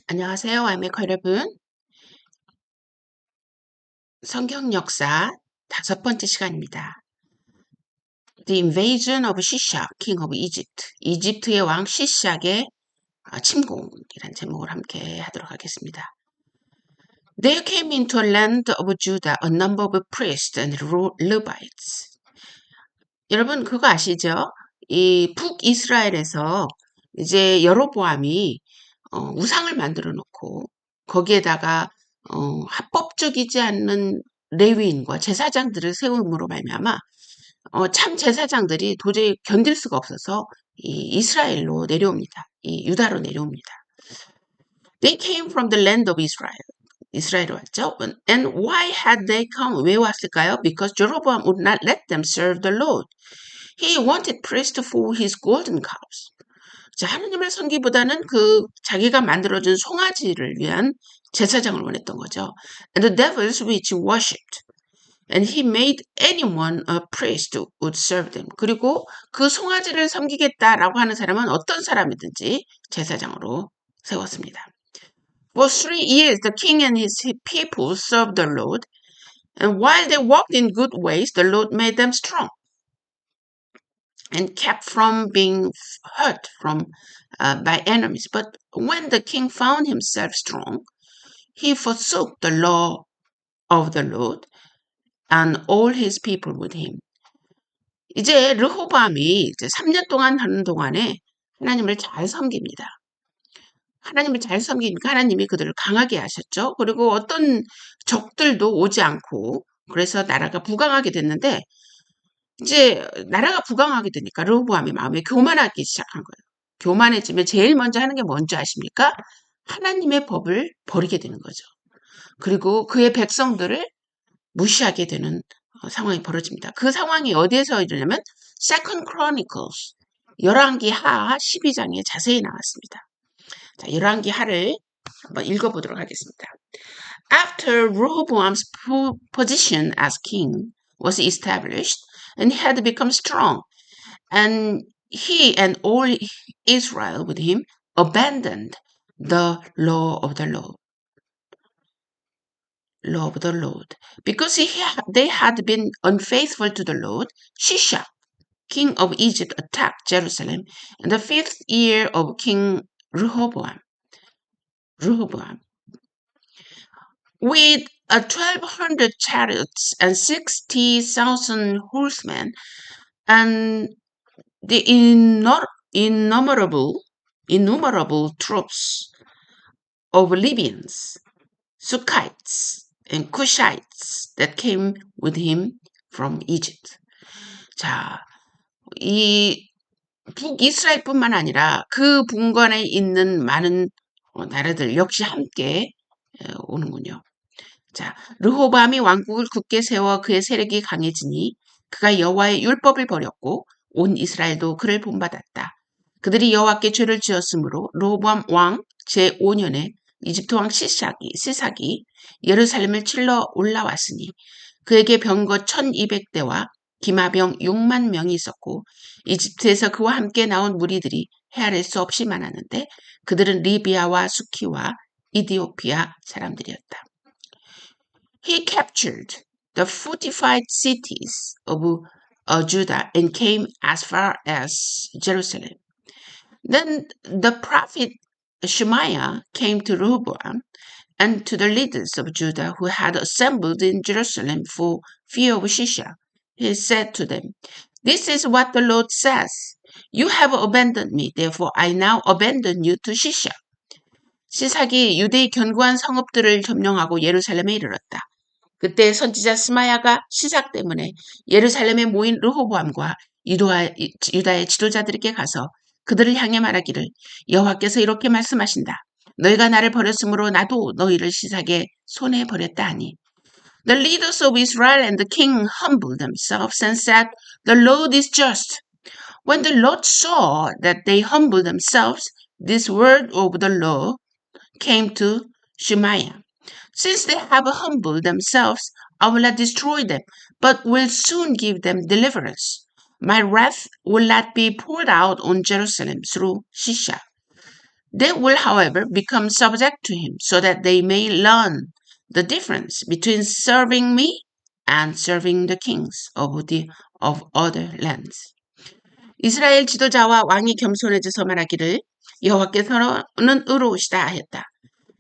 안녕하세요. 와이메커 여러분. 성경 역사 5번째 시간입니다. The Invasion of Shishak, King of Egypt. 이집트의 왕 시샥의 침공이라는 제목을 함께 하도록 하겠습니다. There came into a land of Judah a number of priests and Levites. 여러분 그거 아시죠? 이 북이스라엘에서 이제 여로보암이 우상을 만들어 놓고 거기에다가 합법적이지 않는 레위인과 제사장들을 세움으로 말미암아 참 제사장들이 도저히 견딜 수가 없어서 이 이스라엘로 내려옵니다. 이 유다로 내려옵니다. They came from the land of Israel. 이스라엘로 왔죠. And why had they come? 왜 왔을까요? Because Jeroboam would not let them serve the Lord. He wanted priests for his golden calves. 자, 하느님을 섬기보다는 자기가 만들어준 송아지를 위한 제사장을 원했던 거죠. And the devils which worshipped. And he made anyone a priest who would serve them. 그리고 그 송아지를 섬기겠다라고 하는 사람은 어떤 사람이든지 제사장으로 세웠습니다. For 3 years, the king and his people served the Lord. And while they walked in good ways, the Lord made them strong. And kept from being hurt by enemies. But when the king found himself strong, he forsook the law of the Lord and all his people with him. 이제 르호보암이 이제 3년 동안 하는 동안에 하나님을 잘 섬깁니다. 하나님을 잘 섬기니까 하나님이 그들을 강하게 하셨죠. 그리고 어떤 적들도 오지 않고 그래서 나라가 부강하게 됐는데 이제 나라가 부강하게 되니까 르호보암이 마음에 교만하기 시작한 거예요. 교만해지면 제일 먼저 하는 게 뭔지 아십니까? 하나님의 법을 버리게 되는 거죠. 그리고 그의 백성들을 무시하게 되는 상황이 벌어집니다. 그 상황이 어디에서 일어나면 Second Chronicles 열왕기하 12장에 자세히 나왔습니다. 자, 열왕기하를 한번 읽어보도록 하겠습니다. After Rehoboam's position as king was established and had become strong, and he and all Israel with him abandoned the law of the Lord. Because they had been unfaithful to the Lord, Shishak, king of Egypt, attacked Jerusalem in the 5th year of King Rehoboam. With 1,200 chariots and 60,000 horsemen and the innumerable troops of Libyans, Sukkites, and Cushites that came with him from Egypt. 자, 이 북이스라엘뿐만 아니라 그 분간에 있는 많은 나라들 역시 함께 오는군요. 자, 르호보암이 왕국을 굳게 세워 그의 세력이 강해지니 그가 여호와의 율법을 버렸고 온 이스라엘도 그를 본받았다. 그들이 여호와께 죄를 지었으므로 르호보암 왕 제5년에 이집트 왕 시삭이 예루살렘을 칠러 올라왔으니 그에게 병거 1200대와 기마병 6만 명이 있었고 이집트에서 그와 함께 나온 무리들이 헤아릴 수 없이 많았는데 그들은 리비아와 수키와 이디오피아 사람들이었다. He captured the fortified cities of Judah and came as far as Jerusalem. Then the prophet Shemaiah came to Rehoboam and to the leaders of Judah who had assembled in Jerusalem for fear of Shishak. He said to them, This is what the Lord says. You have abandoned me, therefore I now abandon you to Shishak. 시삭이 유대의 견고한 성읍들을 점령하고 예루살렘에 이르렀다. 그때 선지자 스마야가 시삭 때문에 예루살렘에 모인 르호보암과 유다의 지도자들에게 가서 그들을 향해 말하기를 여호와께서 이렇게 말씀하신다. 너희가 나를 버렸으므로 나도 너희를 시삭의 손에 버렸다 하니 The leaders of Israel and the king humbled themselves and said, The Lord is just. When the Lord saw that they humbled themselves, this word of the Lord came to Shemaiah. Since they have humbled themselves, I will not destroy them, but will soon give them deliverance. My wrath will not be poured out on Jerusalem through Shishak. They will, however, become subject to him, so that they may learn the difference between serving me and serving the kings of other lands. 이스라엘 지도자와 왕이 겸손해져서 말하기를 여호와께서는 의로우시다 하였다.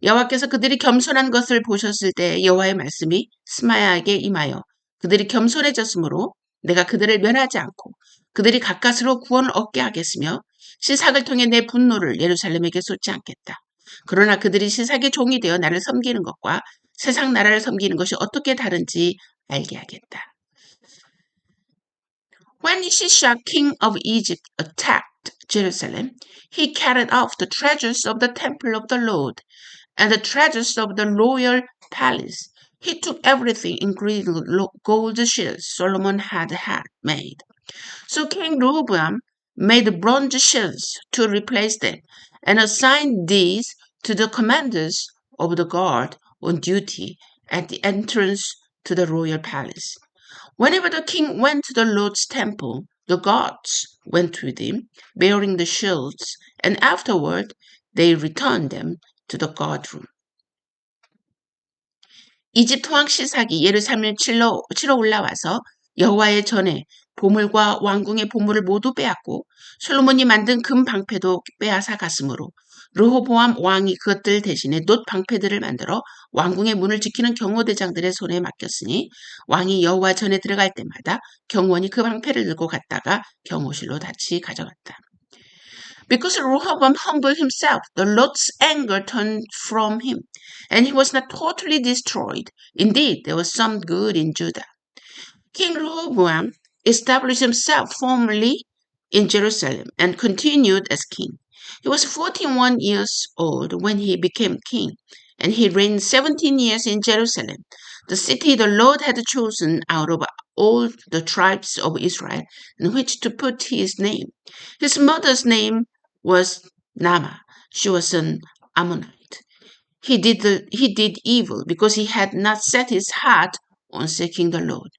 여호와께서 그들이 겸손한 것을 보셨을 때 여호와의 말씀이 스마야에게 임하여 그들이 겸손해졌으므로 내가 그들을 멸하지 않고 그들이 가까스로 구원을 얻게 하겠으며 시삭을 통해 내 분노를 예루살렘에게 쏟지 않겠다. 그러나 그들이 시삭의 종이 되어 나를 섬기는 것과 세상 나라를 섬기는 것이 어떻게 다른지 알게 하겠다. When Shishak, king of Egypt, attacked Jerusalem, he carried off the treasures of the temple of the Lord and the treasures of the royal palace. He took everything, including gold shields Solomon had made. So King Rehoboam made bronze shields to replace them and assigned these to the commanders of the guard on duty at the entrance to the royal palace. Whenever the king went to the Lord's temple, the guards went with him, bearing the shields, and afterward they returned them to the guardroom. 이집트 왕 시삭이 예루살렘을 치러 올라와서 여호와의 전에 보물과 왕궁의 보물을 모두 빼앗고 솔로몬이 만든 금 방패도 빼앗아 갔으므로 르호보암 왕이 그것들 대신에 놋 방패들을 만들어 왕궁의 문을 지키는 경호대장들의 손에 맡겼으니 왕이 여호와 전에 들어갈 때마다 경호원이 그 방패를 들고 갔다가 경호실로 다시 가져갔다. Because Rehoboam humbled himself, the Lord's anger turned from him, and he was not totally destroyed. Indeed, there was some good in Judah. King Rehoboam established himself firmly in Jerusalem and continued as king. He was 41 years old when he became king, and he reigned 17 years in Jerusalem, the city the Lord had chosen out of all the tribes of Israel in which to put his name. His mother's name was Naamah. She was an Ammonite. He did evil because he had not set his heart on seeking the Lord.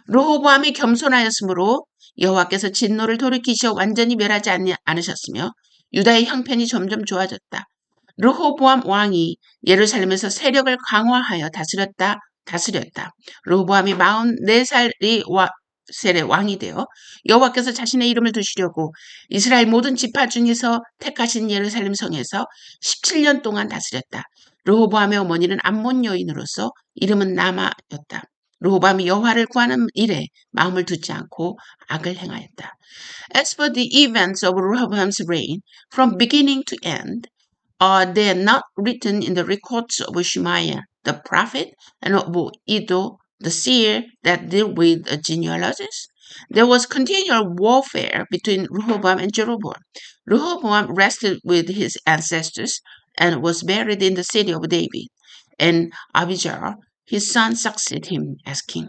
르호보암이 겸손하였으므로 여호와께서 진노를 돌이키시어 완전히 멸하지 않으셨으며 유다의 형편이 점점 좋아졌다. 르호보암 왕이 예루살렘에서 세력을 강화하여 다스렸다. 르호보암이 44살이 세례 왕이 되어 여호와께서 자신의 이름을 두시려고 이스라엘 모든 지파 중에서 택하신 예루살렘 성에서 17년 동안 다스렸다. 르호보암의 어머니는 암몬 여인으로서 이름은 나마였다. 르호보암이 여호와를 구하는 일에 마음을 두지 않고 악을 행하였다. As for the events of Rehoboam's reign, from beginning to end, are they not written in the records of Shemaiah the prophet and of Iddo the seer that deal with genealogies? There was continual warfare between Rehoboam and Jeroboam. Rehoboam rested with his ancestors and was buried in the city of David, and Abijah, his son, succeeded him as king.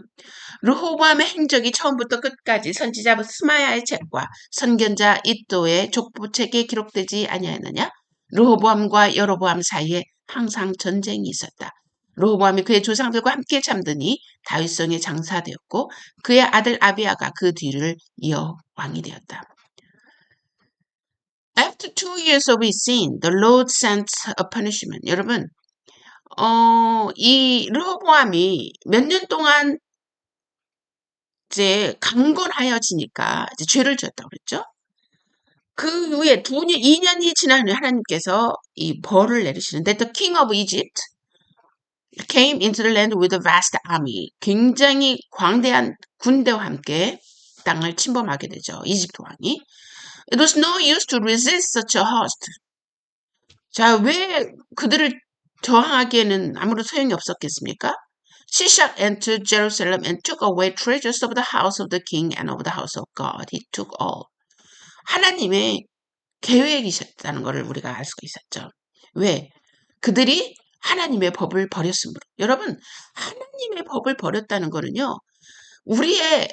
르호보암의 행적이 처음부터 끝까지 선지자 스마야의 책과 선견자 id도의 족보책에 기록되지 아니하였느냐? 르호보암과 여로보암 사이에 항상 전쟁이 있었다. 르호보암이 그의 조상들과 함께 잠드니 다윗성에 장사되었고 그의 아들 아비야가 그 뒤를 이어 왕이 되었다. After 2 years of his sin, the Lord sent a punishment. 여러분, 이 르호보암이 몇 년 동안 이제 강건하여지니까 이제 죄를 지었다고 그랬죠. 그 후에 2년이 지난 후에 하나님께서 이 벌을 내리시는데 the king of Egypt came into the land with a vast army. 굉장히 광대한 군대와 함께 땅을 침범하게 되죠. 이집트 왕이. It was no use to resist such a host. 자, 왜 그들을 저항하기에는 아무런 소용이 없었겠습니까? Shishak entered Jerusalem and took away treasures of the house of the king and of the house of God. He took all. 하나님의 계획이셨다는 것을 우리가 알 수가 있었죠. 왜? 그들이 하나님의 법을 버렸으므로. 여러분, 하나님의 법을 버렸다는 거는요. 우리의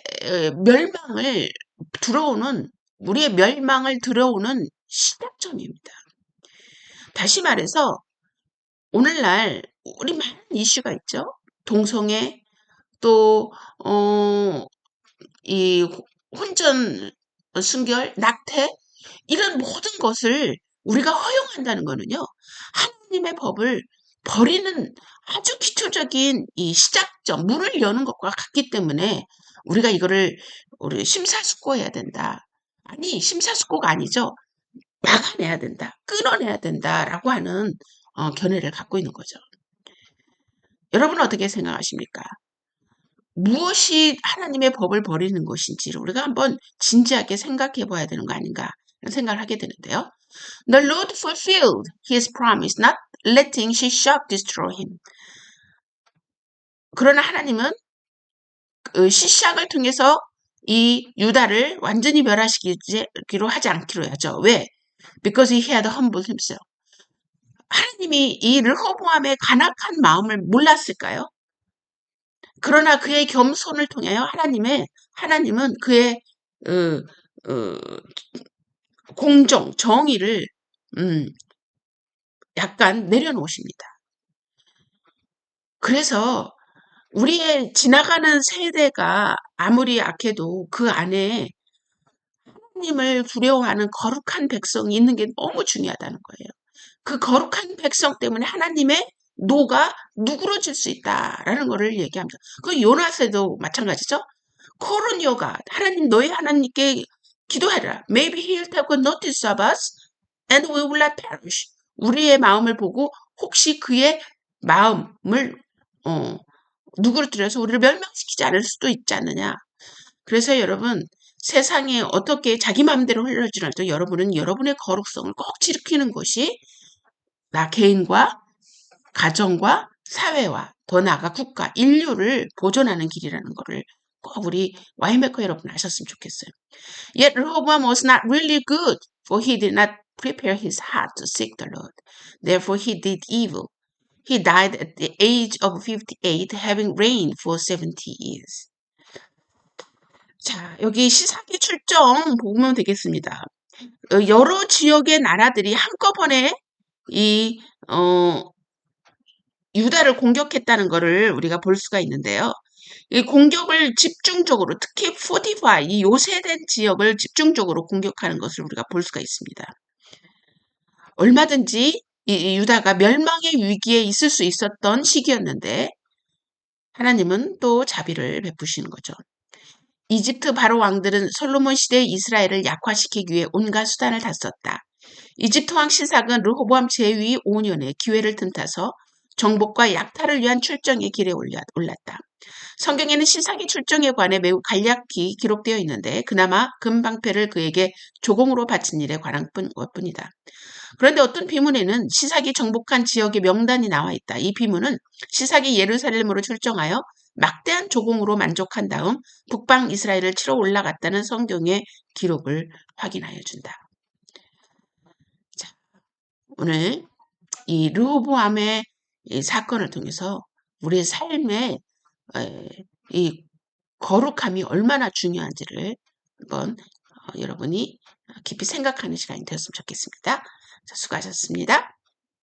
멸망을 들어오는 시작점입니다. 다시 말해서 오늘날 우리 많은 이슈가 있죠. 동성애, 또 이 혼전, 순결, 낙태 이런 모든 것을 우리가 허용한다는 거는요, 하나님의 법을 버리는 아주 기초적인 이 시작점, 문을 여는 것과 같기 때문에 우리가 이거를 우리 심사숙고해야 된다. 아니, 심사숙고가 아니죠. 막아내야 된다. 끊어내야 된다라고 하는 견해를 갖고 있는 거죠. 여러분은 어떻게 생각하십니까? 무엇이 하나님의 법을 버리는 것인지를 우리가 한번 진지하게 생각해 봐야 되는 거 아닌가 이런 생각을 하게 되는데요. The Lord fulfilled his promise, not letting Shishak destroy him. 그러나 하나님은 그 시샥을 통해서 이 유다를 완전히 멸하시기로 하지 않기로 하죠. 왜? Because he had humbled himself. 하나님이 이 르호보암의 간악한 마음을 몰랐을까요? 그러나 그의 겸손을 통하여 하나님은 그의 공정, 정의를 약간 내려놓으십니다. 그래서 우리의 지나가는 세대가 아무리 악해도 그 안에 하나님을 두려워하는 거룩한 백성이 있는 게 너무 중요하다는 거예요. 그 거룩한 백성 때문에 하나님의 노가 누그러질 수 있다라는 것을 얘기합니다. 그 요나스도 마찬가지죠. 코르뇨가 하나님 너희 하나님께 기도해라. Maybe he'll take a notice of us and we will not perish. 우리의 마음을 보고 혹시 그의 마음을 누그러뜨려서 우리를 멸망시키지 않을 수도 있지 않느냐. 그래서 여러분 세상에 어떻게 자기 마음대로 흘러지라도 여러분은 여러분의 거룩성을 꼭 지키는 것이 나 개인과 가정과 사회와 더 나아가 국가, 인류를 보존하는 길이라는 것을 꼭 우리 와이메커 여러분 아셨으면 좋겠어요. Yet Rehoboam was not really good, for he did not prepare his heart to seek the Lord. Therefore he did evil. He died at the age of 58, having reigned for 70 years. 자, 여기 시사기 출정 보면 되겠습니다. 여러 지역의 나라들이 한꺼번에 이 유다를 공격했다는 것을 우리가 볼 수가 있는데요. 이 공격을 집중적으로 특히 포티파이 이 요새된 지역을 집중적으로 공격하는 것을 우리가 볼 수가 있습니다. 얼마든지 이 유다가 멸망의 위기에 있을 수 있었던 시기였는데 하나님은 또 자비를 베푸시는 거죠. 이집트 바로 왕들은 솔로몬 시대 이스라엘을 약화시키기 위해 온갖 수단을 다 썼다. 이집트 왕 시삭은 르호보암 제위 5년에 기회를 틈타서 정복과 약탈을 위한 출정의 길에 올랐다. 성경에는 시삭의 출정에 관해 매우 간략히 기록되어 있는데 그나마 금방패를 그에게 조공으로 바친 일에 관한 것뿐이다. 그런데 어떤 비문에는 시삭이 정복한 지역의 명단이 나와 있다. 이 비문은 시삭이 예루살렘으로 출정하여 막대한 조공으로 만족한 다음 북방 이스라엘을 치러 올라갔다는 성경의 기록을 확인하여 준다. 자, 오늘 이 르호보암의 이 사건을 통해서 우리의 삶에 이 거룩함이 얼마나 중요한지를 한번 여러분이 깊이 생각하는 시간이 되었으면 좋겠습니다. 자, 수고하셨습니다.